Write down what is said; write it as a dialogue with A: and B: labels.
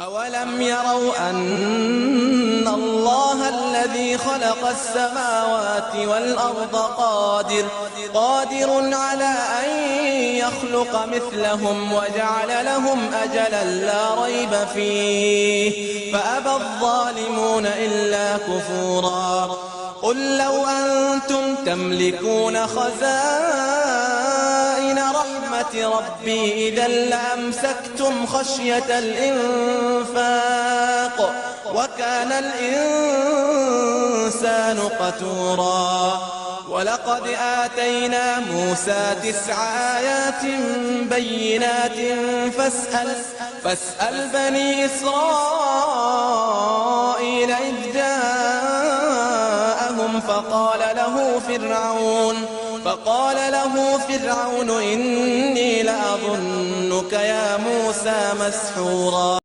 A: أولم يروا أن الله الذي خلق السماوات والأرض قادر على أن يخلق مثلهم وجعل لهم أجلا لا ريب فيه فأبى الظالمون إلا كفورا. قل لو أنتم تملكون خزائن رحمة ربي إذا لأمسكتم خشية الإنفاق وكان الإنسان قتورا. ولقد آتينا موسى 9 آيات بينات فاسأل بني إسرائيل إذ جاءهم فقال له فرعون إني لأظنك يا موسى مسحورا.